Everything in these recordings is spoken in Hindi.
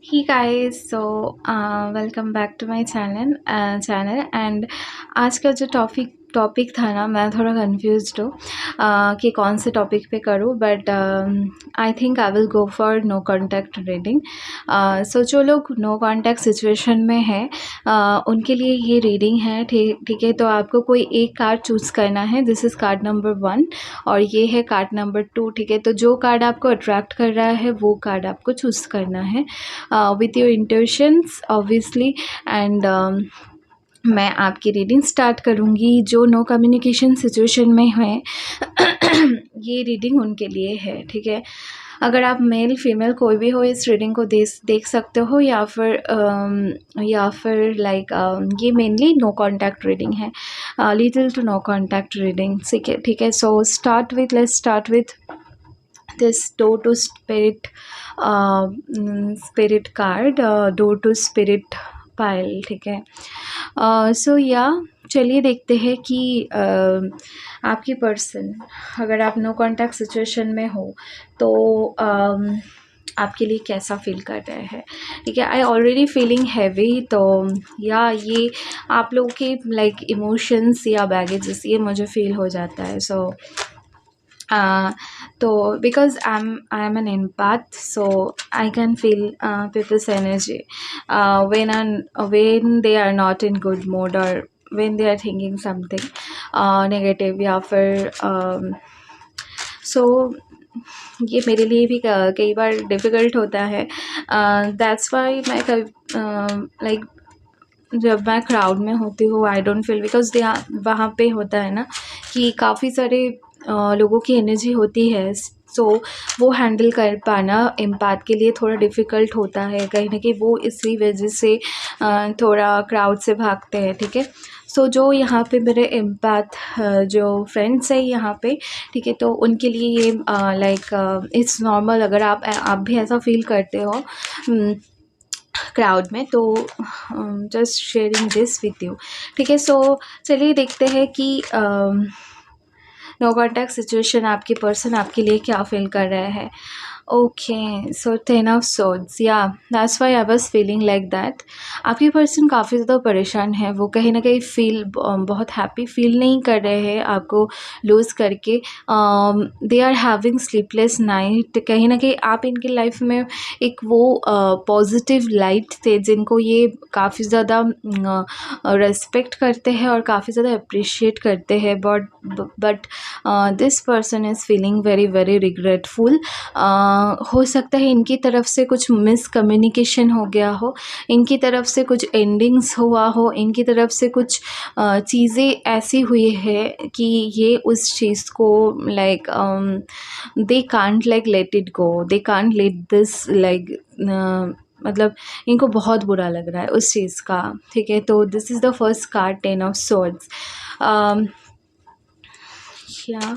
Hey guys, so welcome back to my channel and आज का जो टॉपिक था ना, मैं थोड़ा कंफ्यूज्ड हूँ कि कौन से टॉपिक पे करूँ, but I think I will go for no contact reading. So जो लोग नो कांटेक्ट सिचुएशन में हैं उनके लिए ये रीडिंग है। ठीक है, तो आपको कोई एक कार्ड चूज़ करना है। दिस इज़ कार्ड नंबर 1 और ये है कार्ड नंबर 2। ठीक है, तो जो कार्ड आपको अट्रैक्ट कर रहा है वो कार्ड आपको चूज़ करना है with your intuitions obviously. And मैं आपकी रीडिंग स्टार्ट करूँगी। जो नो कम्युनिकेशन सिचुएशन में है ये रीडिंग उनके लिए है। ठीक है, अगर आप मेल फीमेल कोई भी हो इस रीडिंग को देख सकते हो, या फिर लाइक ये मेनली नो कांटेक्ट रीडिंग है, little to no contact reading. ठीक है, so let's start with this door to spirit card, door to spirit pile। ठीक है, सो या चलिए देखते हैं कि आपकी पर्सन, अगर आप नो कांटेक्ट सिचुएशन में हो तो आपके लिए कैसा फील कर रहे हैं। ठीक है, आई ऑलरेडी फीलिंग हैवी, तो या ये आप लोगों के लाइक इमोशंस या बैगेजेस ये मुझे फील हो जाता है। सो तो because I am an empath, so I can feel people's energy when they are not in good mood, or when they are thinking something negative, या फिर so ये मेरे लिए भी कई बार डिफ़िकल्ट होता है। दैट्स वाई मैं लाइक जब मैं क्राउड में होती हूँ आई डोंट फील, बिकॉज वहाँ पे होता है ना कि काफ़ी सारे लोगों की एनर्जी होती है। सो वो हैंडल कर पाना एम्पैथ के लिए थोड़ा डिफ़िकल्ट होता है, कहीं ना कहीं वो इसी वजह से थोड़ा क्राउड से भागते हैं। ठीक है, सो जो यहाँ पे मेरे एम्पैथ जो फ्रेंड्स हैं यहाँ पे, ठीक है, तो उनके लिए ये लाइक इट्स नॉर्मल। अगर आप भी ऐसा फील करते हो क्राउड में, तो just sharing this with you. ठीक है, सो चलिए देखते हैं कि नो कांटेक्ट सिचुएशन आपकी पर्सन आपके लिए क्या फील कर रहे हैं। ओके, सो 10 ऑफ सोर्ड्स, या that's why I was feeling like that. आपकी पर्सन काफ़ी ज़्यादा परेशान है, वो कहीं ना कहीं बहुत हैप्पी फील नहीं कर रहे हैं आपको लूज़ करके। They are having sleepless night. कहीं ना कहीं आप इनकी लाइफ में एक वो पॉजिटिव लाइट थे जिनको ये काफ़ी ज़्यादा रेस्पेक्ट करते हैं और काफ़ी ज़्यादा अप्रिशिएट करते हैं, but this person is feeling very very regretful. हो सकता है इनकी तरफ से कुछ मिसकम्युनिकेशन हो गया हो, इनकी तरफ से कुछ एंडिंग्स हुआ हो, इनकी तरफ से कुछ चीज़ें ऐसी हुई है कि ये उस चीज़ को like they can't like let it go, they can't let this like, मतलब इनको बहुत बुरा लग रहा है उस चीज़ का। ठीक है, तो this is the first card, 10 of swords. या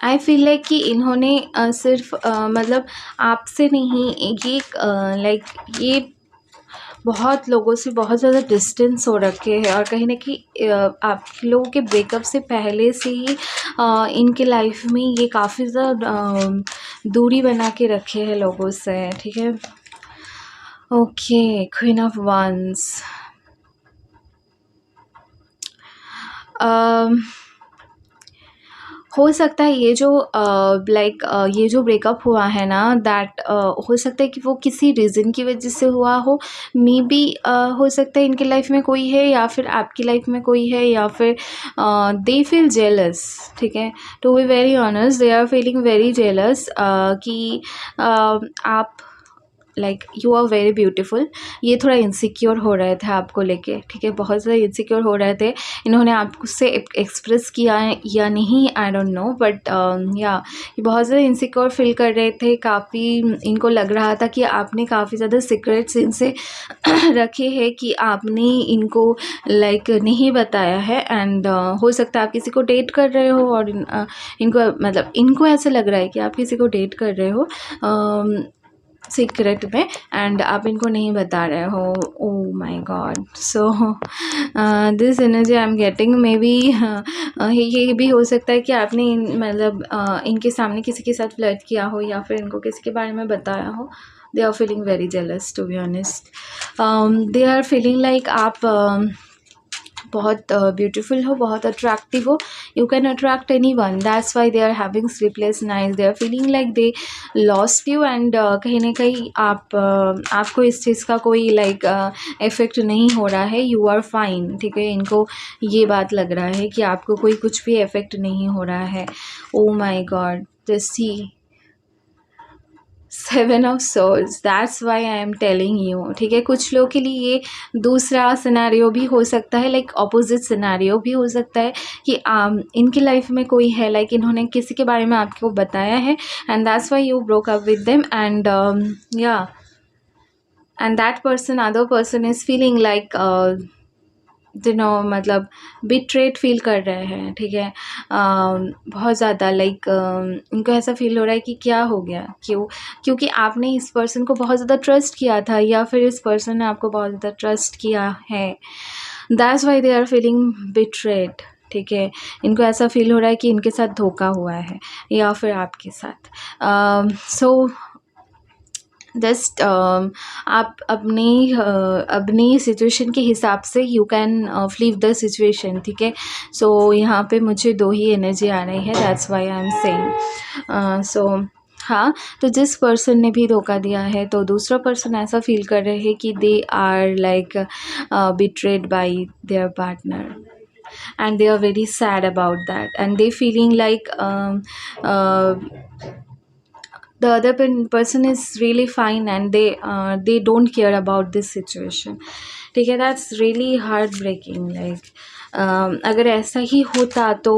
आई फील लाइक कि इन्होंने सिर्फ मतलब आपसे नहीं, ये लाइक ये बहुत लोगों से बहुत ज़्यादा डिस्टेंस हो रखे हैं, और कहीं ना कहीं आप लोगों के ब्रेकअप से पहले से ही इनके लाइफ में ये काफ़ी ज़्यादा दूरी बना के रखे हैं लोगों से। ठीक है, ओके, क्वीन ऑफ वंस। हो सकता है ये जो लाइक ये जो ब्रेकअप हुआ है ना, दैट हो सकता है कि वो किसी रीज़न की वजह से हुआ हो। मे बी हो सकता है इनकी लाइफ में कोई है, या फिर आपकी लाइफ में कोई है, या फिर दे फील जेलस। ठीक है, to be very honest they are feeling very jealous कि आप like you are very beautiful. ये थोड़ा इनसिक्योर हो रहे थे आपको लेके। ठीक है, बहुत ज़्यादा इनसिक्योर हो रहे थे। इन्होंने आपसे एक्सप्रेस किया या नहीं आई डोंट नो, बट या ये बहुत ज़्यादा इनसिक्योर फील कर रहे थे। काफ़ी इनको लग रहा था कि आपने काफ़ी ज़्यादा सीक्रेट्स इनसे रखे हैं कि आपने इनको लाइक नहीं बताया है। एंड हो सकता है आप किसी को डेट कर रहे हो, और इनको मतलब इनको ऐसा लग रहा है कि आप किसी को डेट कर रहे हो। सीक्रेट में, एंड आप इनको नहीं बता रहे हो। Oh my God, so this energy I am getting, may be ये भी हो सकता है कि आपने मतलब इनके सामने किसी के साथ फ्लर्ट किया हो या फिर इनको किसी के बारे में बताया हो। They are feeling very jealous to be honest. They are feeling like आप बहुत ब्यूटीफुल हो, बहुत अट्रैक्टिव हो, you can attract anyone, that's why they are having sleepless nights, they are feeling like they lost you, and कहीं ना कहीं आपको इस चीज़ का कोई लाइक इफ़ेक्ट नहीं हो रहा है, यू आर फाइन, ठीक है। इनको ये बात लग रहा है कि आपको कोई कुछ भी इफ़ेक्ट नहीं हो रहा है। Oh my God, just see 7 of souls, that's why I am telling you, ठीक है। कुछ लोगों के लिए ये दूसरा सिनेरियो भी हो सकता है, लाइक ऑपोजिट सिनेरियो भी हो सकता है कि इनकी लाइफ में कोई है, लाइक इन्होंने किसी के बारे में आपको बताया है, and that's why you broke up with them, and या and that person, other person is feeling like मतलब बिट्रेड फील कर रहे हैं, ठीक है। बहुत ज़्यादा लाइक इनको ऐसा फील हो रहा है कि क्या हो गया, क्योंकि आपने इस पर्सन को बहुत ज़्यादा ट्रस्ट किया था, या फिर इस पर्सन ने आपको बहुत ज़्यादा ट्रस्ट किया है, that's why they are feeling betrayed, ठीक है। इनको ऐसा फील हो रहा है कि इनके साथ धोखा हुआ है या फिर आपके साथ। सो जस्ट आप अपनी सिचुएशन के हिसाब से you can flip the situation, ठीक है। सो यहाँ पे मुझे 2 ही एनर्जी आ रही है, that's why I am saying. So हाँ, तो जिस पर्सन ने भी धोखा दिया है, तो दूसरा पर्सन ऐसा फील कर रहे हैं कि they are like betrayed by their partner, and they are very sad about that, and they feeling like the other person is really fine, and they don't care about this situation, ठीक है। that's really heartbreaking, like अगर ऐसा ही होता तो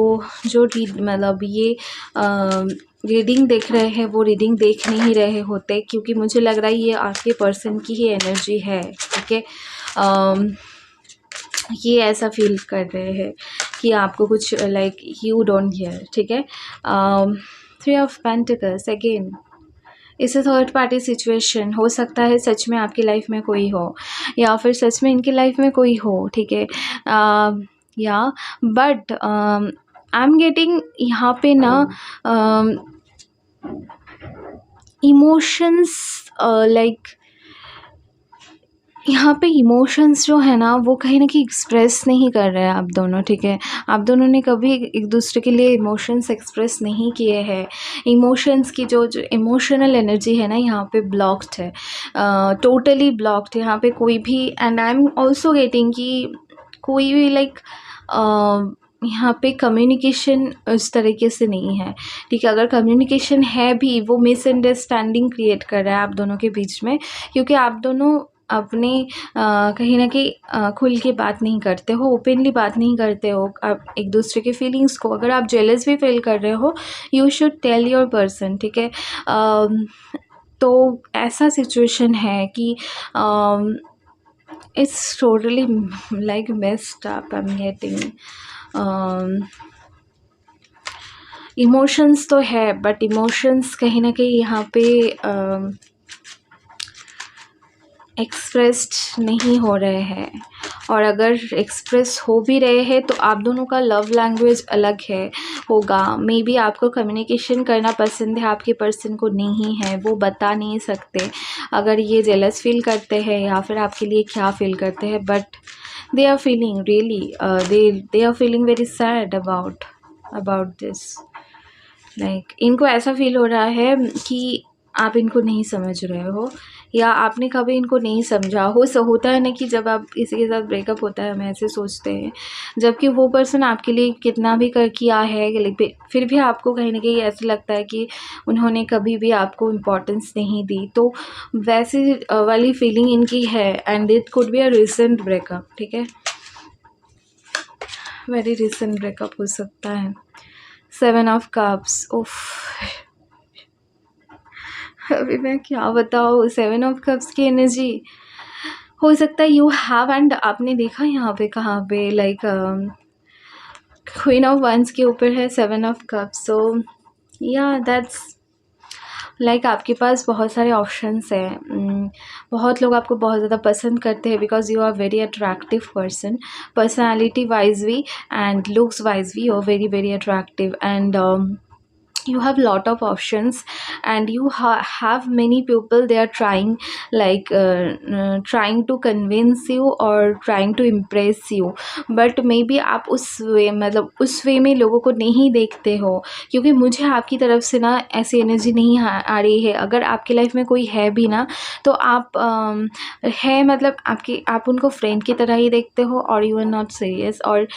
जो मतलब ये रीडिंग देख रहे हैं वो रीडिंग देख नहीं रहे होते, क्योंकि मुझे लग रहा है ये आपके पर्सन की ही एनर्जी है, ठीक है। ये ऐसा फील कर रहे हैं कि आपको कुछ लाइक यू डोंट केयर, ठीक है। 3 ऑफ पेंटिकल्स अगेन, इसे थर्ड पार्टी सिचुएशन हो सकता है, सच में आपकी लाइफ में कोई हो या फिर सच में इनकी लाइफ में कोई हो, ठीक है। या बट आई एम गेटिंग यहाँ पे ना इमोशंस, लाइक यहाँ पे इमोशंस जो है ना वो कहीं ना कहीं एक्सप्रेस नहीं कर रहे हैं आप दोनों, ठीक है। आप दोनों ने कभी एक दूसरे के लिए इमोशंस एक्सप्रेस नहीं किए हैं। इमोशंस की जो इमोशनल एनर्जी है ना यहाँ पे ब्लॉक्ड है, टोटली ब्लॉक्ड है यहाँ पे कोई भी। And I am also getting कि कोई भी लाइक यहाँ पे कम्युनिकेशन उस तरीके से नहीं है, ठीक है। अगर कम्युनिकेशन है भी, वो मिसअंडरस्टैंडिंग क्रिएट कर रहा है आप दोनों के बीच में, क्योंकि आप दोनों अपने कहीं ना कहीं खुल के बात नहीं करते हो, ओपनली बात नहीं करते हो आप एक दूसरे के फीलिंग्स को। अगर आप जेलस भी फील कर रहे हो, you should tell your person, ठीक है। तो ऐसा सिचुएशन है कि it's totally like messed up, I am getting emotions तो है, बट इमोशंस कहीं ना कहीं यहाँ पे एक्सप्रेस्ड नहीं हो रहे हैं, और अगर एक्सप्रेस हो भी रहे हैं तो आप दोनों का लव लैंग्वेज अलग है होगा। मे बी आपको कम्युनिकेशन करना पसंद है, आपके पर्सन को नहीं है, वो बता नहीं सकते अगर ये जेलस फील करते हैं या फिर आपके लिए क्या फील करते हैं, but they are feeling really they are feeling very sad about this. Like इनको ऐसा फील हो रहा है कि आप इनको नहीं समझ रहे हो, या आपने कभी इनको नहीं समझा हो। होता है ना कि जब आप किसी के साथ ब्रेकअप होता है हम ऐसे सोचते हैं, जबकि वो पर्सन आपके लिए कितना भी किया है, लेकिन फिर भी आपको कहीं ना कहीं ऐसा लगता है कि उन्होंने कभी भी आपको इम्पोर्टेंस नहीं दी। तो वैसी वाली फीलिंग इनकी है, and it could be a recent breakup, ठीक है। वेरी रिसेंट ब्रेकअप हो सकता है। 7 ऑफ कप्स, उफ, अभी मैं क्या बताऊँ। 7 ऑफ कप्स की एनर्जी हो सकता है यू हैव, एंड आपने देखा यहाँ पे कहाँ पे लाइक क्वीन ऑफ वंस के ऊपर है 7 ऑफ कप्स। सो या दैट्स लाइक आपके पास बहुत सारे ऑप्शंस हैं। बहुत लोग आपको बहुत ज़्यादा पसंद करते हैं because you are very attractive person, personality wise भी एंड लुक्स वाइज भी you are very very attractive and you have lot of options and you have many people they are trying like trying to convince you or trying to impress you, but maybe आप उस वे मतलब उस वे में लोगों को नहीं देखते हो, क्योंकि मुझे आपकी तरफ से ना ऐसी एनर्जी नहीं आ रही है। अगर आपकी लाइफ में कोई है भी ना तो आप है मतलब आपकी आप उनको फ्रेंड की तरह ही देखते हो और यू आर नॉट सीरियस, और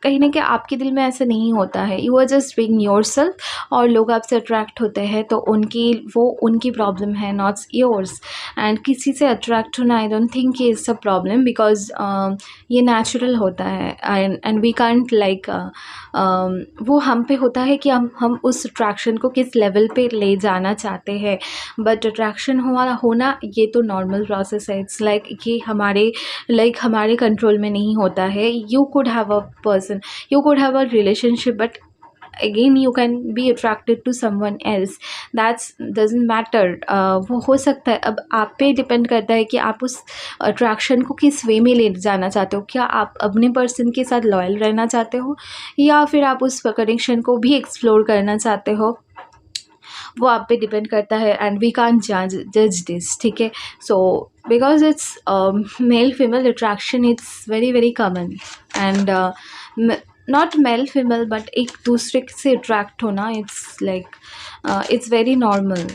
कहीं न कहीं आपके दिल में ऐसा नहीं होता है। You are just being yourself और लोग आपसे अट्रैक्ट होते हैं तो वो उनकी प्रॉब्लम है, नॉट योर्स। एंड किसी से अट्रैक्ट होना I don't think it's a problem because ये नेचुरल होता है एंड वी कांट लाइक वो हम पे होता है कि हम उस अट्रैक्शन को किस लेवल पे ले जाना चाहते हैं। बट अट्रैक्शन होना ये तो नॉर्मल प्रोसेस है। इट्स लाइक ये हमारे कंट्रोल में नहीं होता है। You could have a person, you could have a relationship, but again you can be attracted to someone else, that's doesn't matter। वो हो सकता है। अब आप पे डिपेंड करता है कि आप उस अट्रैक्शन को किस वे में ले जाना चाहते हो। क्या आप अपने पर्सन के साथ लॉयल रहना चाहते हो या फिर आप उस कनेक्शन को भी एक्सप्लोर करना चाहते हो, वो आप पे डिपेंड करता है एंड वी कांट जज दिस, ठीक है। So because it's male female attraction, it's very very common and not male female but एक दूसरे से अट्रैक्ट होना, it's like it's very normal,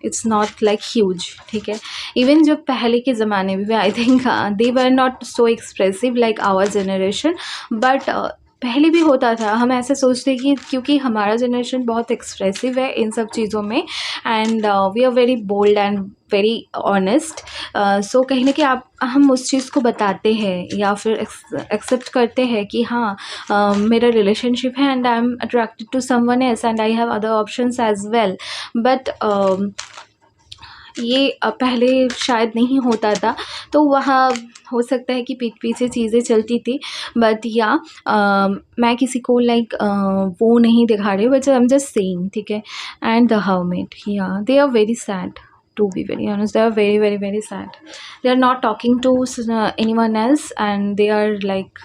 it's not like huge, ठीक है। इवन जो पहले के ज़माने में I think they were not so expressive like our generation, but पहले भी होता था। हम ऐसे सोचते हैं कि क्योंकि हमारा जनरेशन बहुत एक्सप्रेसिव है इन सब चीज़ों में and we are very bold and very honest, so कहीं ना कहीं हम उस चीज़ को बताते हैं या फिर एक्सेप्ट करते हैं कि हाँ मेरा रिलेशनशिप है and I am attracted to someone else and I have other options as well. But ये पहले शायद नहीं होता था, तो वहाँ हो सकता है कि पीठ पीछे चीज़ें चलती थी। बट या मैं किसी को लाइक वो नहीं दिखा रही, but I am just saying, ठीक है। एंड द हर्मिट, या they are very sad, to be very honest, they are very very very sad. They are not talking to anyone else and they are like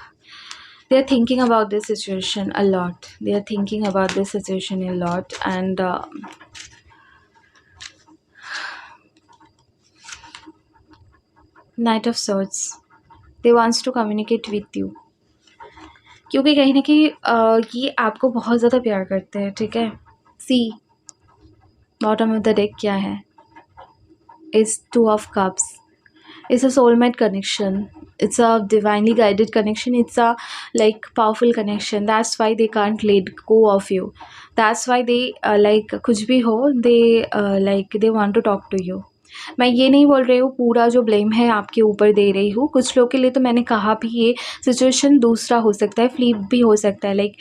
they are thinking about this situation a lot. They are thinking about this situation a lot and Knight of Swords, they wants to communicate with you, क्योंकि कहीं ना कहीं ये आपको बहुत ज़्यादा प्यार करते हैं, ठीक है। सी बॉटम ऑफ द डेक क्या है, is Two of Cups. It's a soulmate connection. It's a divinely guided connection. It's a like powerful connection. That's why they can't let go of you. That's why they like कुछ भी हो they like they want to talk to you. मैं ये नहीं बोल रही हूँ पूरा जो ब्लेम है आपके ऊपर दे रही हूँ। कुछ लोग के लिए तो मैंने कहा भी ये सिचुएशन दूसरा हो सकता है, फ्लिप भी हो सकता है। लाइक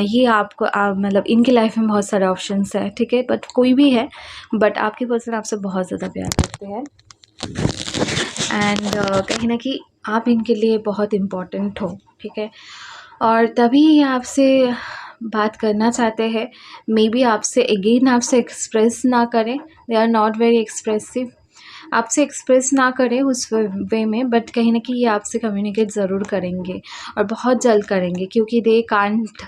ये आपको मतलब इनकी लाइफ में बहुत सारे ऑप्शंस है, ठीक है। बट कोई भी है, बट आपके पर्सन आपसे बहुत ज़्यादा प्यार करते हैं एंड कहीं ना कहीं आप इनके लिए बहुत इम्पोर्टेंट हो, ठीक है। और तभी ये आपसे बात करना चाहते हैं। मे बी आपसे अगेन आपसे एक्सप्रेस ना करें, they are not very expressive, आपसे एक्सप्रेस ना करें उस वे में, बट कहीं ना कहीं ये आपसे कम्युनिकेट ज़रूर करेंगे और बहुत जल्द करेंगे, क्योंकि they can't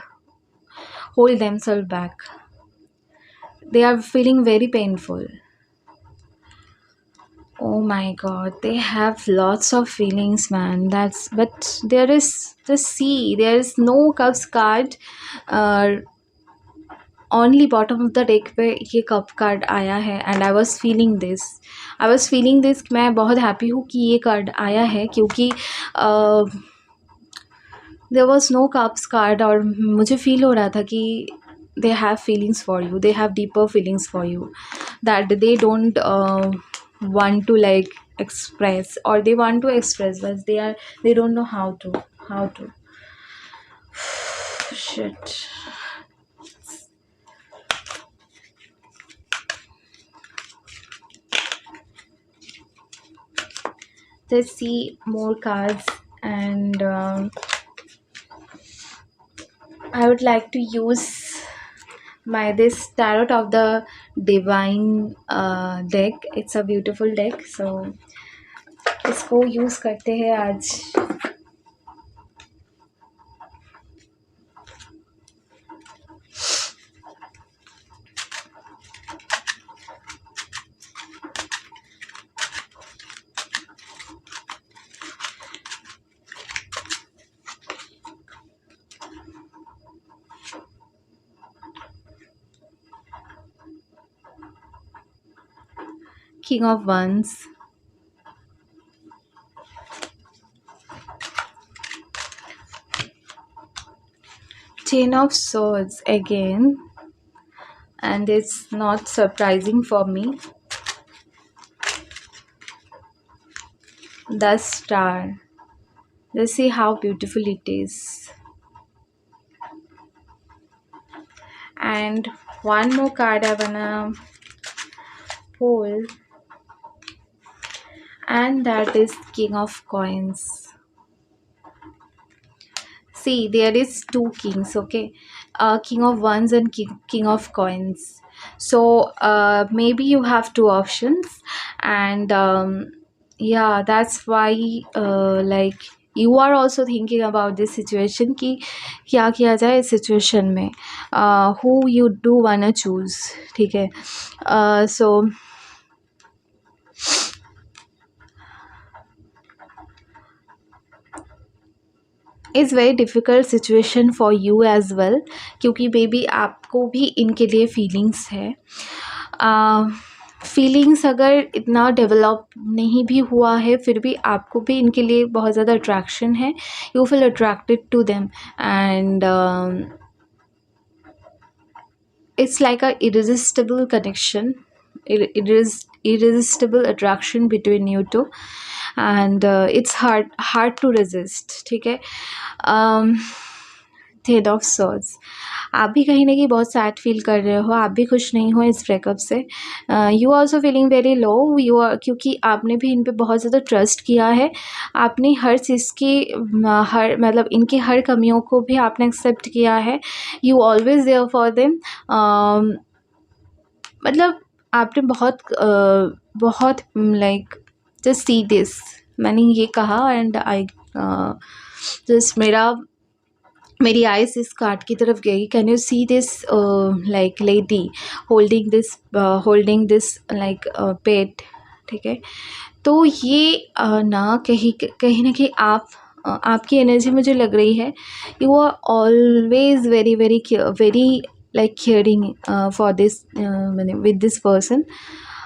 hold themselves back, they are feeling very painful. Oh my god, they have lots of feelings, man. But there is the sea. There is no cups card. Only bottom of the deck पे ये कप कार्ड आया है and I was feeling this मैं बहुत हैप्पी हूँ कि ये कार्ड आया है, क्योंकि there was no cups card और मुझे फील हो रहा था कि they have feelings for you, they have deeper feelings for you that they don't want to like express, or they want to express but they don't know how to shit. Let's see more cards and I would like to use this tarot of the divine deck. It's a beautiful deck, so इसको यूज़ करते हैं आज। King of Wands, Ten of Swords again, and it's not surprising for me. The Star. Let's see how beautiful it is. And one more card I wanna pull, and that is King of Coins. See, there is two kings, okay? King of Wands and king of Coins. So maybe you have two options, and yeah, that's why like you are also thinking about this situation कि क्या किया जाए इस situation में, who you do wanna choose, ठीक है? So is very difficult situation for you as well, क्योंकि बेबी आपको भी इनके लिए फीलिंग्स है। फीलिंग्स अगर इतना डेवलप नहीं भी हुआ है, फिर भी आपको भी इनके लिए बहुत ज़्यादा अट्रैक्शन है। You feel attracted to them, and it's like a irresistible connection. It is irresistible attraction between you two, and it's hard to resist, ठीक है? Ten of Swords, आप भी कहीं ना कहीं बहुत सैड फील कर रहे हो, आप भी खुश नहीं हो इस ब्रेकअप से। You also feeling very low, you are, क्योंकि आपने भी इन पे बहुत ज़्यादा ट्रस्ट किया है। आपने हर चीज़ की हर मतलब इनकी हर कमियों को भी आपने एक्सेप्ट किया है। You always there for them. मतलब आपने बहुत लाइक जस्ट सी दिस, मैंने ये कहा एंड आई जस्ट मेरी आइज़ इस कार्ड की तरफ गई। Can you see this like lady holding this like पेट, ठीक है? तो ये ना कहीं ना कहीं आपकी एनर्जी मुझे लग रही है, you are always very very very like caring for this मैंने विद दिस पर्सन।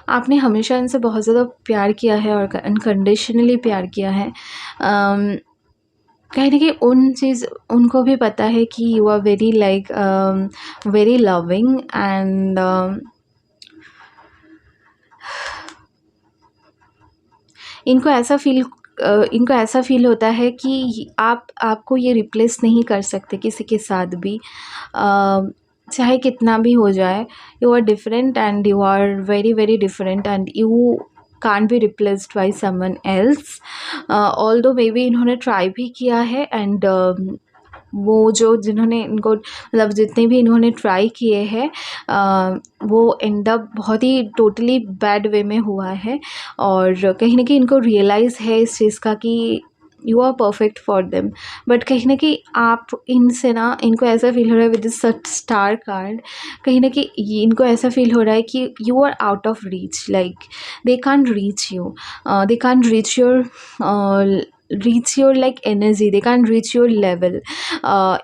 आपने हमेशा इनसे बहुत ज़्यादा प्यार किया है और अनकंडीशनली प्यार किया है। कहीं ना कहीं उनको भी पता है कि you are very like very loving, and इनको ऐसा फील होता है कि आपको ये रिप्लेस नहीं कर सकते किसी के साथ भी, चाहे कितना भी हो जाए। You are different, and you are very very different, and you can't be replaced by someone else. Although maybe इन्होंने ट्राई भी किया है, एंड वो जिन्होंने इनको मतलब जितने भी इन्होंने ट्राई किए हैं वो एंड अप बहुत ही टोटली बैड वे में हुआ है। और कहीं ना कहीं इनको रियलाइज़ है इस चीज़ का कि you are perfect for them, but कहीं ना कहीं आप इनसे ना इनको ऐसा फील हो रहा है विद दिस स्टार कार्ड, कहीं ना कहीं इनको ऐसा फील हो रहा है कि you are out of reach, like they can't reach you, they can't reach your like energy, they can't reach your level.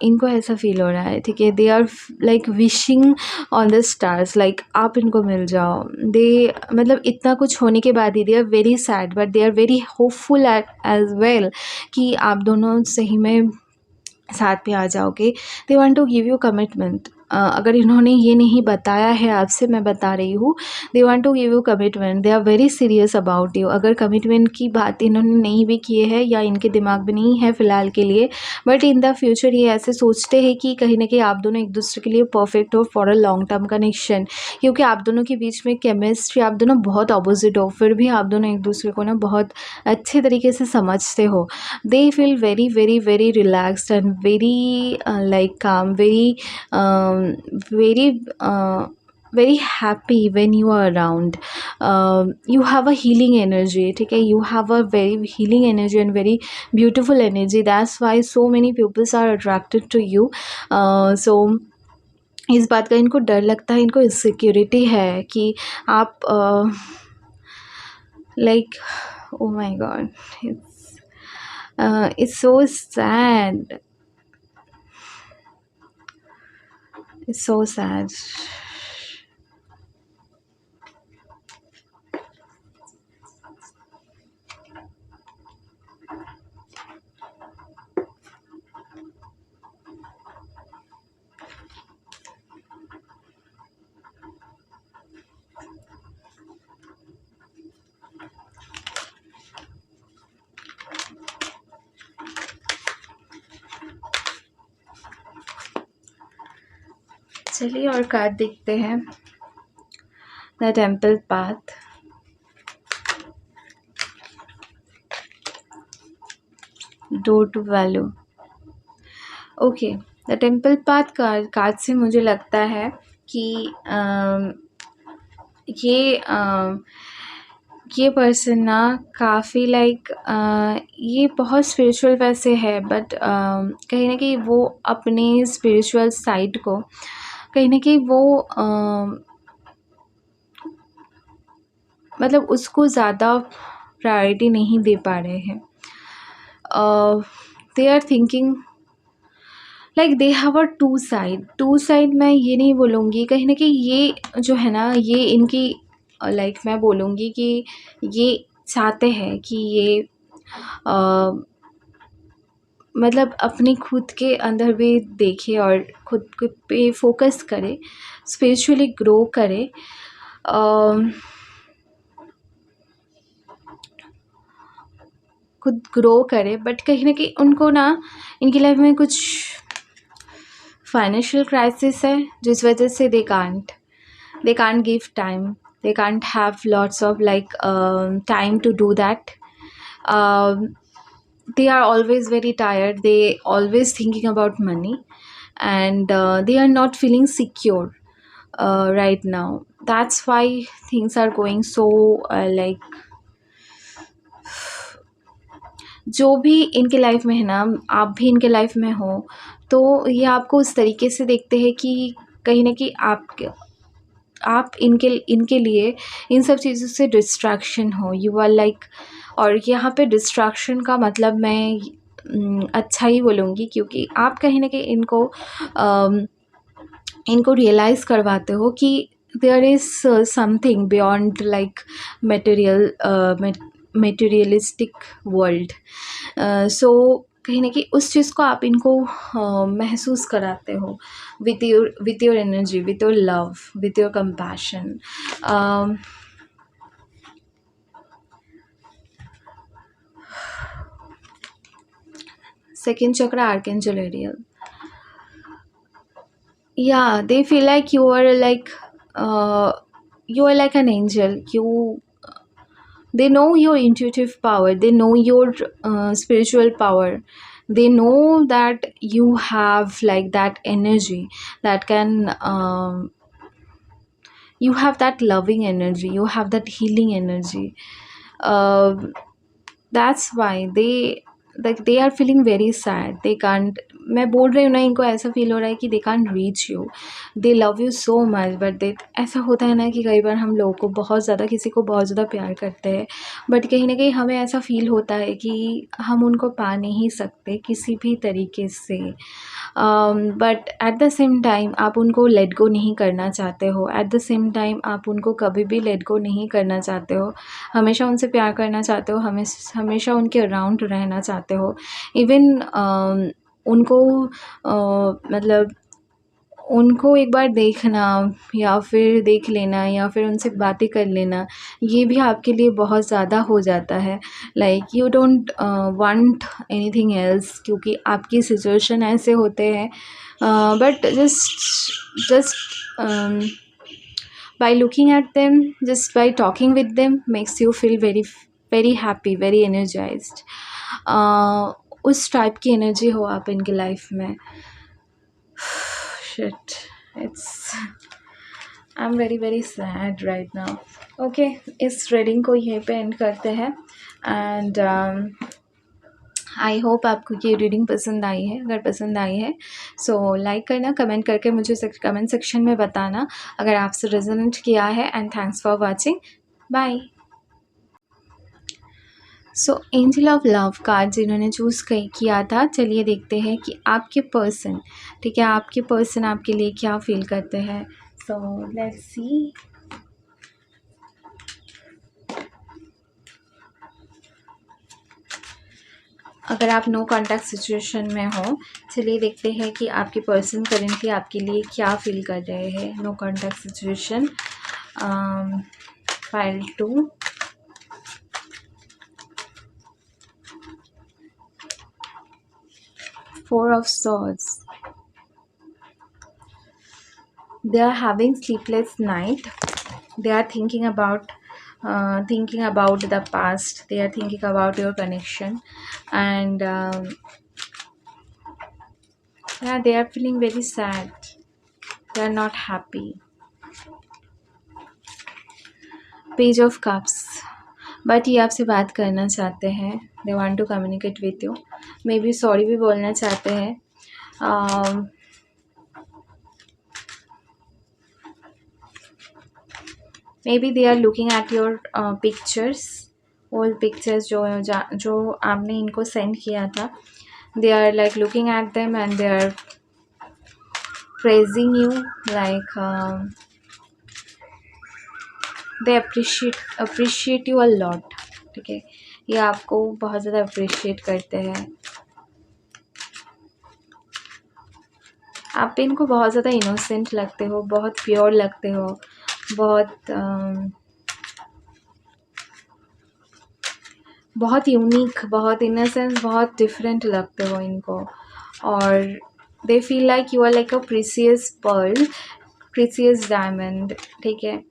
इनको ऐसा फील हो रहा है, ठीक है? They are like wishing on the stars, like आप इनको मिल जाओ। दे मतलब इतना कुछ होने के बाद ही they are very sad, but they are very hopeful as well कि आप दोनों सही में साथ में आ जाओगे। They want to give you commitment. अगर इन्होंने ये नहीं बताया है आपसे, मैं बता रही हूँ, they want to give you commitment, they are very serious about you. अगर कमिटमेंट की बात इन्होंने नहीं भी किए है या इनके दिमाग में नहीं है फ़िलहाल के लिए, बट इन द फ्यूचर ये ऐसे सोचते हैं कि कहीं ना कहीं आप दोनों एक दूसरे के लिए परफेक्ट हो for a long term connection, क्योंकि आप दोनों के बीच में केमिस्ट्री, आप दोनों बहुत अपोजिट हो, फिर भी आप दोनों एक दूसरे को ना बहुत अच्छे तरीके से समझते हो। They feel very very very relaxed and very like काम, very very happy when you are around. You have a healing energy, ठीक है, you have a very healing energy and very beautiful energy. That's why so many people are attracted to you. So इस बात का इनको डर लगता है, इनको इनसिक्योरिटी है कि आप like, oh my God, it's so sad, it's so sad. चलिए और कार्ड देखते हैं. The temple path, door to value. Okay, the temple path card से मुझे लगता है कि ये पर्सन ना काफ़ी लाइक ये बहुत स्पिरिचुअल वैसे है, बट कहीं ना कहीं वो अपने स्पिरिचुअल साइड को कहीं ना कहीं वो मतलब उसको ज़्यादा प्रायोरिटी नहीं दे पा रहे हैं. They are thinking like they have a two side. मैं ये नहीं बोलूँगी, कहीं ना कहीं ये जो है ना, ये इनकी लाइक मैं बोलूँगी कि ये चाहते हैं कि ये मतलब अपनी खुद के अंदर भी देखे और खुद के पे फोकस करे, स्पिरिचुअली ग्रो करे. खुद ग्रो करे, बट कहीं ना कहीं उनको ना इनकी लाइफ में कुछ फाइनेंशियल क्राइसिस है, जिस वजह से दे can't give time, they can't have lots of like time to do that. They are always very tired, they always thinking about money, and they are not feeling secure right now. That's why things are going so like जो भी इनके लाइफ में है ना, आप भी इनके लाइफ में हो, तो ये आपको उस तरीके से देखते हैं कि कहीं ना कहीं आप इनके लिए इन सब चीज़ों से डिस्ट्रैक्शन हो. यू आर लाइक, और यहाँ पे डिस्ट्रैक्शन का मतलब मैं अच्छा ही बोलूँगी, क्योंकि आप कहीं ना कहीं इनको रियलाइज़ करवाते हो कि there is something beyond like materialistic world. So कहीं ना कहीं उस चीज़ को आप इनको महसूस कराते हो with your energy, with your love, with your compassion. Second chakra, Archangel Ariel. Yeah, they feel like you are like an angel. They know your intuitive power, they know your spiritual power, they know that you have like that energy that can you have that loving energy, you have that healing energy. That's why they are feeling very sad. They can't, मैं बोल रही हूँ ना, इनको ऐसा फील हो रहा है कि दे can't reach you. They love you so much, but they, ऐसा होता है ना कि कई बार हम लोगों को बहुत ज़्यादा, किसी को बहुत ज़्यादा प्यार करते हैं, बट कहीं ना कहीं हमें ऐसा फील होता है कि हम उनको पा नहीं सकते किसी भी तरीके से. But at the same time आप उनको लेट गो नहीं करना चाहते हो. एट द सेम टाइम आप उनको कभी भी लेट गो नहीं करना चाहते हो. हमेशा उनसे प्यार करना चाहते हो, हमेशा उनके अराउंड रहना चाहते हो. इवन उनको मतलब उनको एक बार देखना या फिर देख लेना या फिर उनसे बातें कर लेना, ये भी आपके लिए बहुत ज़्यादा हो जाता है. Like you don't want anything else, क्योंकि आपकी सिचुएशन ऐसे होते हैं. But just by looking at them, just by talking with them, makes you feel very very happy, very energized. उस टाइप की एनर्जी हो आप इनके लाइफ में. Shit, it's I am very very sad right now. Okay, इस रीडिंग को यहीं पे एंड करते हैं। एंड आई होप आपको ये रीडिंग पसंद आई है। अगर पसंद आई है सो लाइक करना, कमेंट करके मुझे कमेंट सेक्शन में बताना अगर आपसे रेजोनेट किया है। And thanks for watching, bye. So angel of love card जिन्होंने चूज़ किया था, चलिए देखते हैं कि आपके पर्सन, ठीक है, आपके पर्सन आपके लिए क्या फील करते हैं। So let's see. अगर आप नो कॉन्टैक्ट सिचुएशन में हो, चलिए देखते हैं कि आपके पर्सन करेंटली आपके लिए क्या फील कर रहे हैं। No contact situation, file 2, Four of Swords. They are having sleepless night. They are thinking about the past. They are thinking about your connection, and yeah, they are feeling very sad. They are not happy. Page of Cups. But ये आपसे बात करना चाहते हैं। They want to communicate with you. Maybe sorry भी बोलना चाहते हैं। Maybe they are looking at your pictures, old pictures जो आपने इनको सेंड किया था। They are like looking at them and they are praising you, like they appreciate you a lot. ठीक है, ये आपको बहुत ज़्यादा अप्रिशिएट करते हैं। आप इनको बहुत ज़्यादा इनोसेंट लगते हो, बहुत प्योर लगते हो, बहुत यूनिक, बहुत इन अ सेंस बहुत डिफरेंट लगते हो इनको। और they feel like you are like a precious pearl, precious diamond. ठीक है,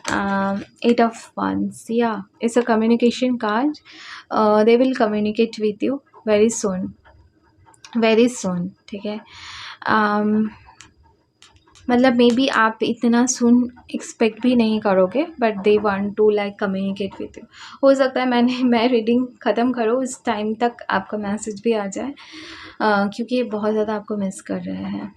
8 of Wands, yeah, it's a communication card. They will communicate with you very soon, very soon. ठीक है, मतलब मे बी आप इतना सुन एक्सपेक्ट भी नहीं करोगे, but they want to like communicate with you. हो सकता है मैं रीडिंग ख़त्म करूँ उस टाइम तक आपका मैसेज भी आ जाए, क्योंकि ये बहुत ज़्यादा आपको मिस कर रहे हैं।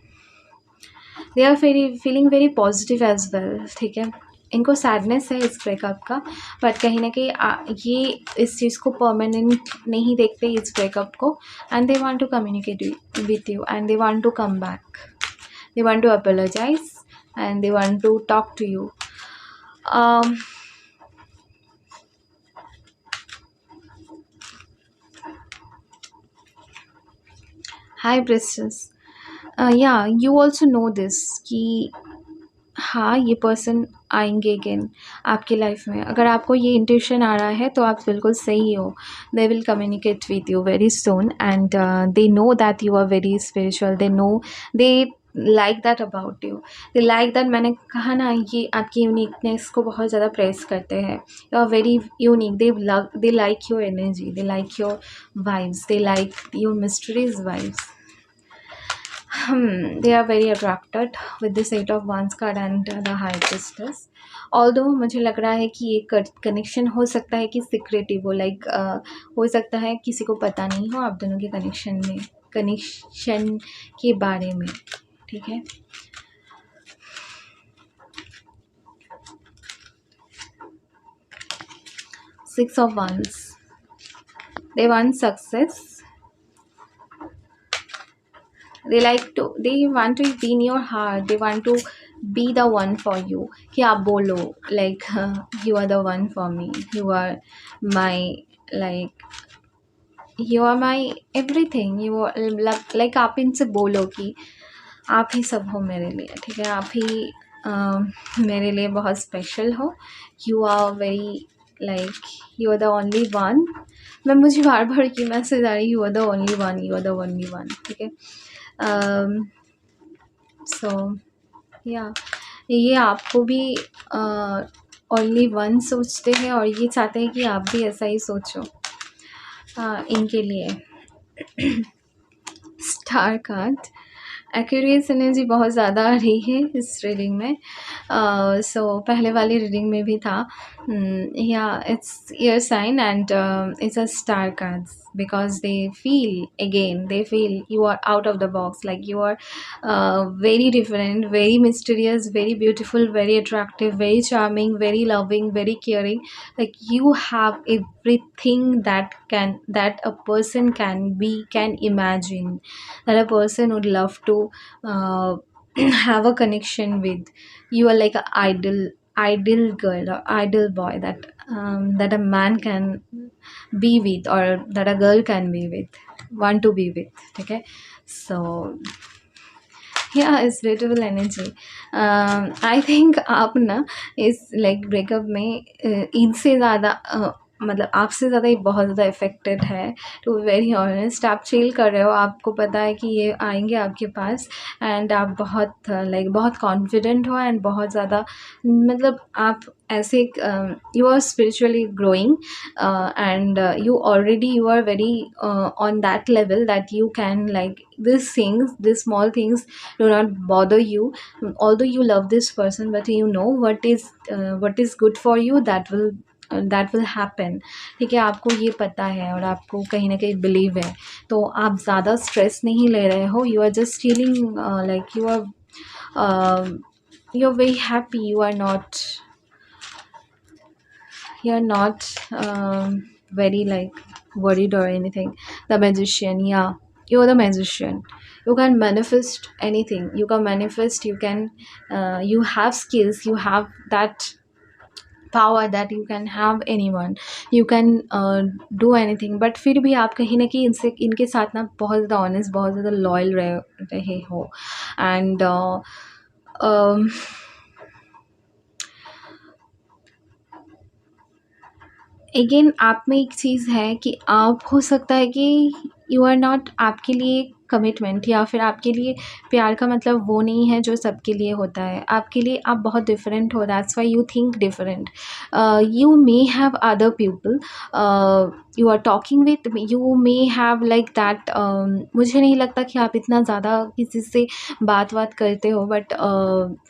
They are feeling very positive as well. ठीक है, इनको सैडनेस है इस ब्रेकअप का, बट कहीं ना कहीं ये इस चीज़ को परमानेंट नहीं देखते इस ब्रेकअप को। And they want to communicate with you and they want to come back, they want to apologize and they want to talk to you. Hi princess, yeah you also know this कि हाँ, ये पर्सन आएंगे अगेन आपकी लाइफ में। अगर आपको ये इंट्यूशन आ रहा है तो आप बिल्कुल सही हो। They will communicate with you very soon and they know that you are very spiritual. They know, they like that about you. They like that, मैंने कहा ना, ये आपकी यूनिकनेस को बहुत ज़्यादा प्रेस करते हैं। You are very unique. They like your energy, they like your vibes, they like your mysteries vibes. They are very attracted with this 8 of Wands card and the High Priestess. Although मुझे लग रहा है कि ये कनेक्शन हो सकता है कि सिक्रेटिव हो, लाइक हो सकता है किसी को पता नहीं हो आप दोनों के कनेक्शन के बारे में। ठीक है, Six of Wands. They want success. They want to be in your heart. They want to be the one for you. कि आप बोलो like you are the one for me. You are my, like you are my everything. You are like आप इनसे बोलो कि आप ही सब हो मेरे लिए। ठीक है, आप ही मेरे लिए बहुत स्पेशल हो। You are very like you are the only one. मुझे बार बार की मैसेज आ रही, you are the only one, you are the only one. ठीक है, सो या ये आपको भी ओनली वन सोचते हैं और ये चाहते हैं कि आप भी ऐसा ही सोचो इनके लिए। स्टार कार्ड, एक्यूरियस एनर्जी बहुत ज़्यादा आ रही है इस रीडिंग में। सो पहले वाली रीडिंग में भी था। Yeah it's your sign and it's a star cards because they feel you are out of the box, like you are very different, very mysterious, very beautiful, very attractive, very charming, very loving, very caring. Like you have everything that a person can imagine, that a person would love to uh, have a connection with. You are like an ideal girl or ideal boy that a man can be with, or that a girl can be with, want to be with. Okay, so yeah, it's beautiful energy. I think आप ना इस like breakup में इनसे ज़्यादा मतलब आपसे ज़्यादा ये बहुत ज़्यादा अफेक्टेड है। टू बी वेरी ऑनेस्ट, आप चिल कर रहे हो, आपको पता है कि ये आएंगे आपके पास, एंड आप बहुत लाइक बहुत कॉन्फिडेंट हो, एंड बहुत ज़्यादा मतलब आप ऐसे you are spiritually growing, and you are very on that level that you can, like, these small things do not bother you. Although you love this person, but you know what is good for you, that will happen. ठीक है, आपको ये पता है और आपको कहीं ना कहीं बिलीव है, तो आप ज़्यादा स्ट्रेस नहीं ले रहे हो. You are just feeling like you are very happy. You're not very like worried or anything. The magician, yeah, you're the magician. You can manifest anything. You can manifest. You have skills. You have that power that you can have anyone. You can do anything. But फिर भी आप कहीं ना कहीं इनके साथ ना बहुत ज़्यादा ऑनेस्ट, बहुत ज़्यादा लॉयल रहे हो. एंड अगेन आप में एक चीज़ है कि आप, हो सकता है कि यू आर नॉट, आपके लिए कमिटमेंट या फिर आपके लिए प्यार का मतलब वो नहीं है जो सबके लिए होता है. आपके लिए आप बहुत डिफरेंट हो, that's why you think different. You may have other people you are talking with, you may have like that. मुझे नहीं लगता कि आप इतना ज़्यादा किसी से बात करते हो, बट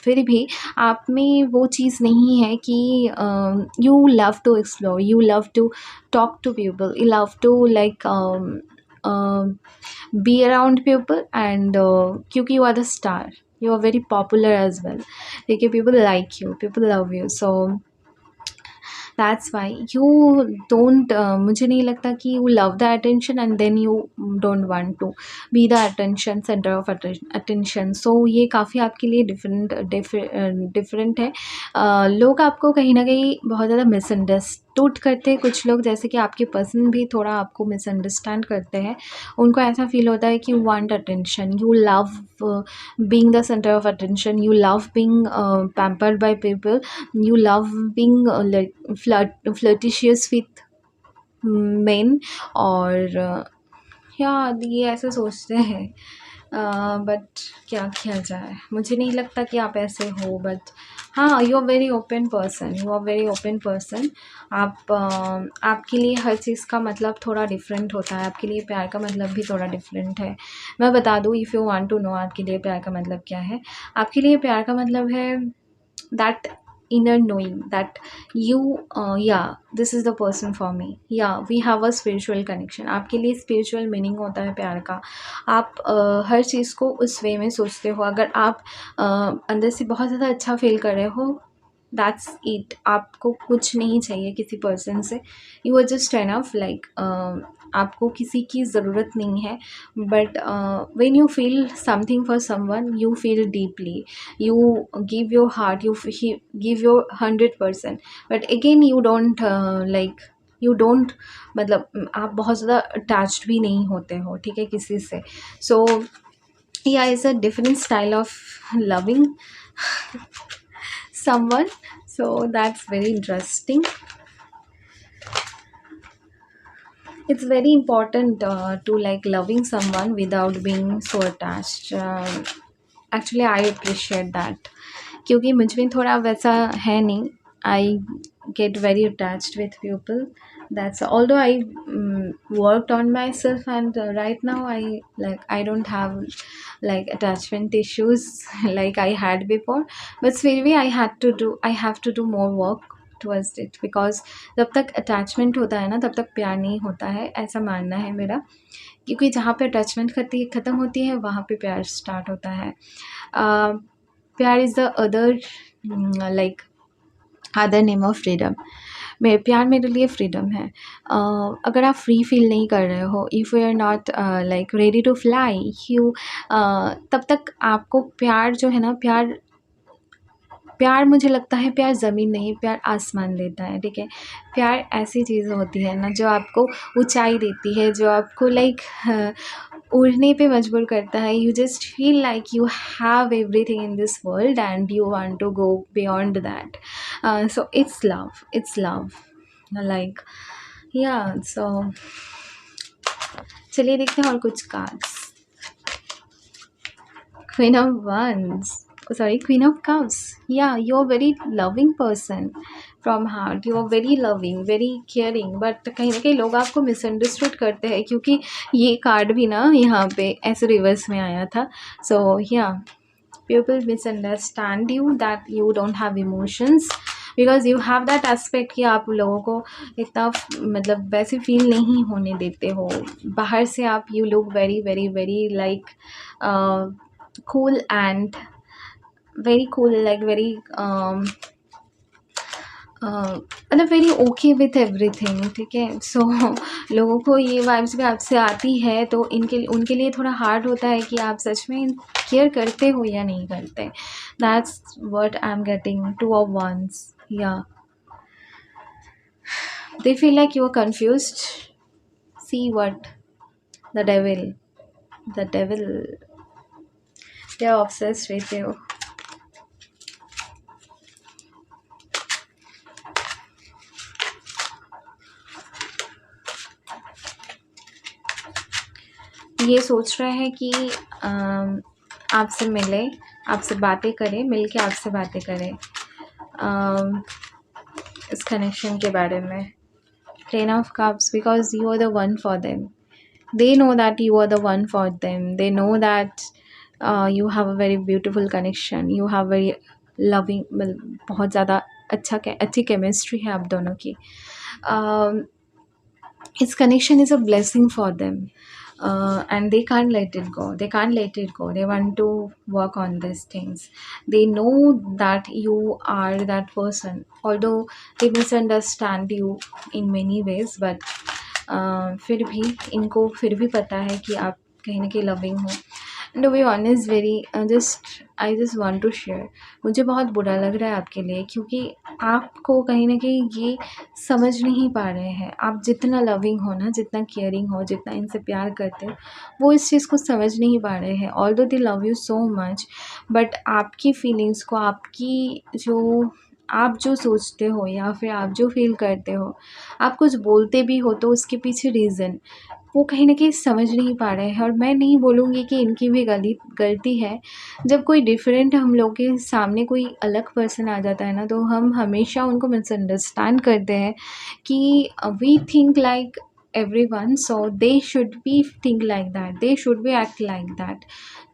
फिर भी आप में वो चीज़ नहीं है कि you love to explore, you love to talk to people, you love to like be around people, and क्योंकि you are the star, you are very popular as well. ठीक है, people like you, people love you, so that's why you don't मुझे नहीं लगता कि you love the attention and then you don't want to be the attention center of attention. so ये काफ़ी आपके लिए डिफरेंट है. लोग आपको कहीं ना कहीं बहुत ज़्यादा मिसअंडरस्टूड करते हैं. कुछ लोग, जैसे कि आपके पर्सन भी थोड़ा आपको मिसअंडरस्टैंड करते हैं. उनको ऐसा फील होता है कि you want attention, you love being the center of attention, you love being pampered by people, you love being like flirtatious with men, और या ये ऐसे सोचते हैं. बट क्या किया जाए, मुझे नहीं लगता कि आप ऐसे हो. बट हाँ, you are very open person, you are very open person. आप आपके लिए हर चीज़ का मतलब थोड़ा डिफरेंट होता है. आपके लिए प्यार का मतलब भी थोड़ा डिफरेंट है. मैं बता दूँ, if you want to know आपके लिए प्यार का मतलब क्या है. आपके लिए प्यार का मतलब है that inner knowing that you yeah, this is the person for me, yeah, we have a spiritual connection. आपके लिए spiritual meaning होता है प्यार का. आप हर चीज़ को उस वे में सोचते हो. अगर आप अंदर से बहुत ज़्यादा अच्छा फील कर रहे हो, दैट्स इट. आपको कुछ नहीं चाहिए किसी पर्सन से. You are just enough, like आपको किसी की ज़रूरत नहीं है. But when you feel something for someone, you feel deeply, you give your heart, you give your 100%. But again you don't like, you don't, मतलब आप बहुत ज़्यादा अटैच्ड भी नहीं होते हो, ठीक है, किसी से. सो या, is a different style of loving someone. So that's very interesting. It's very important to like loving someone without being so attached. Actually I appreciate that, क्योंकि मुझ में थोड़ा वैसा है नहीं. I get very attached with people, That's although I worked on myself, and right now I don't have like attachment issues like I had before, but फिर भी I have to do more work towards it, because जब तक attachment होता है ना तब तक प्यार नहीं होता है, ऐसा मानना है मेरा। क्योंकि जहाँ पे अटैचमेंट ख़त्म होती है वहाँ पे प्यार स्टार्ट होता है। प्यार is the other like other name of freedom. प्यार मेरे लिए फ्रीडम है। अगर आप फ्री फील नहीं कर रहे हो, if you are not like ready to fly, you तब तक आपको प्यार जो है ना, प्यार मुझे लगता है प्यार ज़मीन नहीं, प्यार आसमान देता है, ठीक है? प्यार ऐसी चीज़ होती है ना जो आपको ऊँचाई देती है, जो आपको लाइक उड़ने पे मजबूर करता है। You just feel like you have everything in this world and you want to go beyond that. So it's love like yeah so चलिए देखते हैं और कुछ cards. Queen of Wands. Oh, sorry, Queen of Cups. Yeah, you're a very loving person from heart. You are very loving, very caring. But कहीं ना कहीं लोग आपको misunderstood करते हैं, क्योंकि ये कार्ड भी ना यहाँ पे ऐसे रिवर्स में आया था। So yeah, people misunderstand you that you don't have emotions, because you have that aspect कि आप लोगों को इतना मतलब वैसे फील नहीं होने देते हो। बाहर से आप you look very very very like cool and very cool, like very मतलब वेरी ओके विथ एवरीथिंग, ठीक है? सो लोगों को ये वाइब्स भी आपसे आती है तो उनके लिए थोड़ा हार्ड होता है कि आप सच में केयर करते हो या नहीं करते। That's what I am getting. 2 of Wands, yeah they feel like you are confused. See what the devil they are obsessed with you। ये सोच रहे हैं कि आपसे मिले, आपसे बातें करें, मिल के आपसे बातें करें इस कनेक्शन के बारे में। 10 of Cups, because you are the one for them. They know that you are the one for them. They know that you have a very beautiful connection. You have very loving, बहुत ज़्यादा अच्छी केमिस्ट्री है आप दोनों की। This connection is a blessing for them, and they can't let it go. They want to work on these things. They know that you are that person, although they misunderstand you in many ways, but फिर भी इनको फिर भी पता है कि आप कहीं ना कहीं लविंग हो। And to be honest very I just want to share, मुझे बहुत बुरा लग रहा है आपके लिए, क्योंकि आपको कहीं ना कहीं ये समझ नहीं पा रहे हैं। आप जितना लविंग हो ना, जितना केयरिंग हो, जितना इनसे प्यार करते हो, वो इस चीज़ को समझ नहीं पा रहे हैं। Although they love you so much, but आपकी फीलिंग्स को, आप जो सोचते हो या फिर आप जो फील करते हो, आप कुछ बोलते भी हो तो उसके पीछे रीज़न वो कहीं न कहीं समझ नहीं पा रहे हैं। और मैं नहीं बोलूँगी कि इनकी भी गलती है। जब कोई डिफ़रेंट हम लोग के सामने कोई अलग पर्सन आ जाता है ना, तो हम हमेशा उनको मिसअंडरस्टैंड करते हैं कि we think like everyone, so they should be think like that, they should be act like that.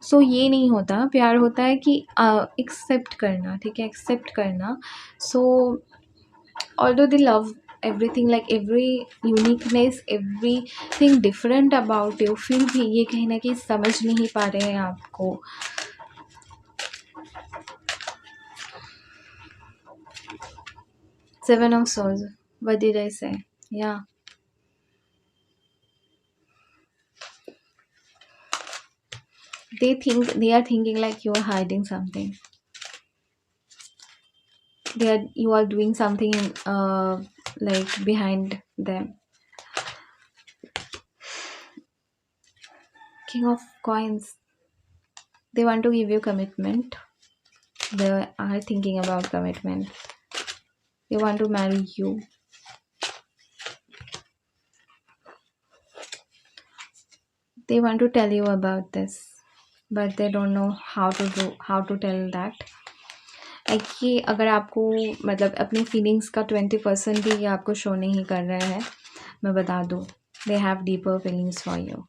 So ये नहीं होता। प्यार होता है कि एक्सेप्ट करना, ठीक है? एक्सेप्ट करना। सो although they love everything, like every uniqueness, everything different about you, फिर भी ये कहीं ना कहीं समझ नहीं पा रहे हैं आपको। Seven of Swords, what did I say? Yeah, they are thinking like you are hiding something. You are doing something like behind them. King of Coins, they want to give you commitment. They are thinking about commitment. They want to marry you. They want to tell you about this, but they don't know how to tell that. Like कि अगर आपको मतलब अपनी फीलिंग्स का 20% भी ये आपको शो नहीं कर रहा है, मैं बता दूँ, they have deeper feelings for you.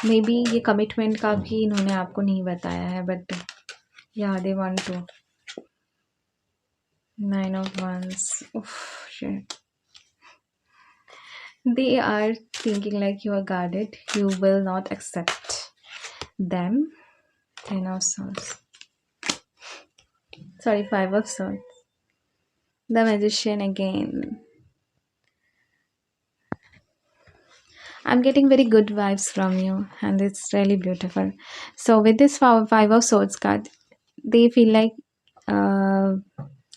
Maybe ये कमिटमेंट का भी इन्होंने आपको नहीं बताया है, but yeah they want to. 9 of Wands. Oof, shit. They are thinking like you are guarded. You will not accept them. 10 of Swords. Sorry, 5 of Swords. The Magician again. I'm getting very good vibes from you, and it's really beautiful. So with this Five of Swords card, they feel like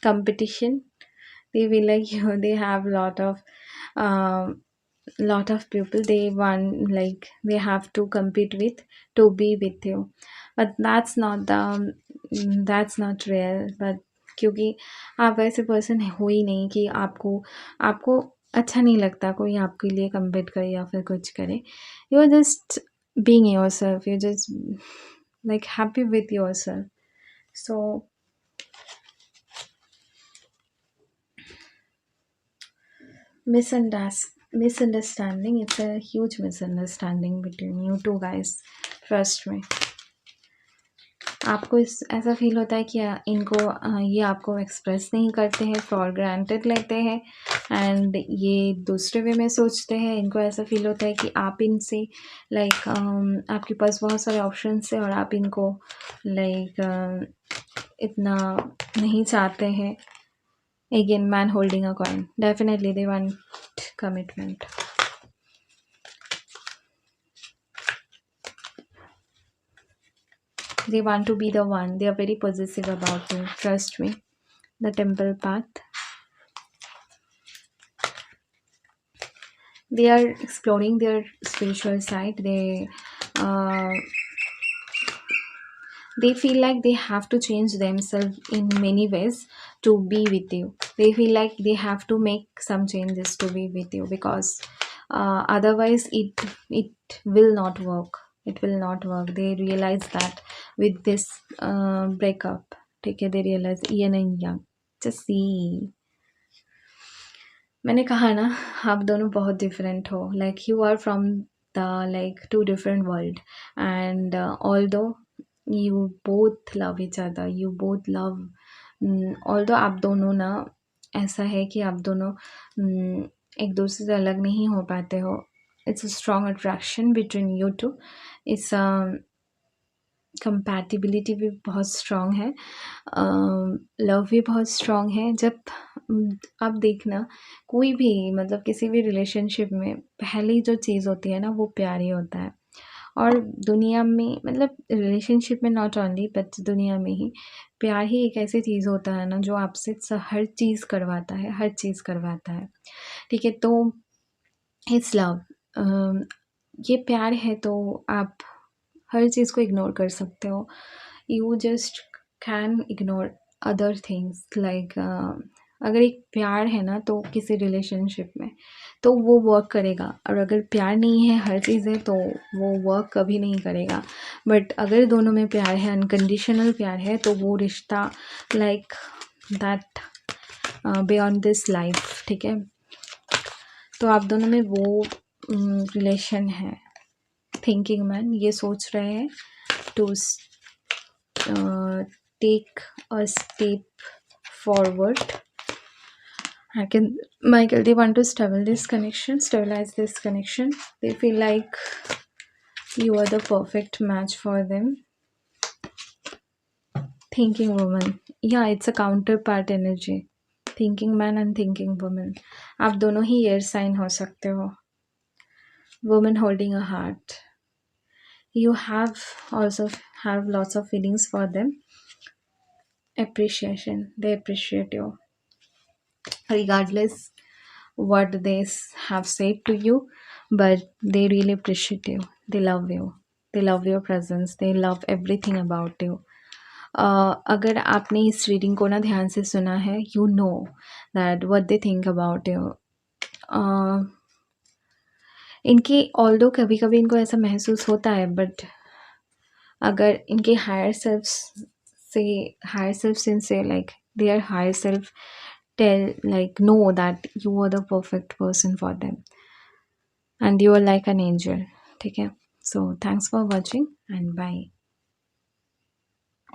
competition. They feel like they have lot of people they want, like they have to compete with to be with you, but that's not real. but क्योंकि आप ऐसे पर्सन हो ही नहीं कि आपको आपको अच्छा नहीं लगता कोई आपके लिए compete करे या फिर कुछ करे. You are just being yourself. You're just like happy with yourself. So misunderstanding, it's a huge misunderstanding between you two guys. Trust me. आपको ऐसा फील होता है कि इनको ये आपको एक्सप्रेस नहीं करते हैं, फॉर ग्रांटेड लेते हैं, एंड ये दूसरे वे में सोचते हैं. इनको ऐसा फील होता है कि आप इनसे लाइक आपके पास बहुत सारे ऑप्शंस हैं और आप इनको लाइक इतना नहीं चाहते हैं. Again, man holding a coin. Definitely they want commitment. They want to be the one. They are very possessive about you. Trust me. The Temple path. They are exploring their spiritual side. They feel like they have to change themselves in many ways to be with you. They feel like they have to make some changes to be with you, because otherwise it will not work. It will not work. They realize that with this breakup. Okay, they realize yin and yang. Just see. मैंने कहा ना, आप दोनों बहुत डिफरेंट हो. Like you are from the like two different world, and although you both love each other, you both love, although आप दोनों ना ऐसा है कि आप दोनों एक दूसरे से अलग नहीं हो पाते हो. It's a strong attraction between you two. It's compatibility भी बहुत strong है, love भी बहुत strong है. जब आप देखना कोई भी मतलब किसी भी रिलेशनशिप में पहली जो चीज़ होती है ना, वो प्यार ही होता है. और दुनिया में मतलब रिलेशनशिप में नॉट ओनली, बट दुनिया में ही प्यार ही एक ऐसी चीज़ होता है ना जो आपसे हर चीज़ करवाता है, हर चीज़ करवाता है. ठीक है, तो इट्स लव. ये प्यार है तो आप हर चीज़ को इग्नोर कर सकते हो. You just can ignore other things like अगर एक प्यार है ना तो किसी रिलेशनशिप में तो वो वर्क करेगा, और अगर प्यार नहीं है हर चीज़ है तो वो वर्क कभी नहीं करेगा. बट अगर दोनों में प्यार है, अनकंडीशनल प्यार है, तो वो रिश्ता like that beyond this life. ठीक है, तो आप दोनों में वो रिलेशन है. थिंकिंग मैन ये सोच रहे हैं to take a step forward. Michael, they want to stabilize this connection. They feel like you are the perfect match for them. Thinking woman. Yeah, it's a counterpart energy. Thinking man and thinking woman. आप दोनों ही air sign हो सकते हो. Woman holding a heart. You also have lots of feelings for them. Appreciation. They appreciate you. Regardless what they have said to you, but they really appreciate you. They love you. They love your presence. They love everything about you. अगर आपने इस रीडिंग को ना ध्यान से सुना है, you know that what they think about you. इनके ऑल्दो कभी कभी इनको ऐसा महसूस होता है, बट अगर इनके हायर सेल्फ से like their higher self tell, like, know that you are the perfect person for them and you are like an angel. ठीक है? So thanks for watching and bye.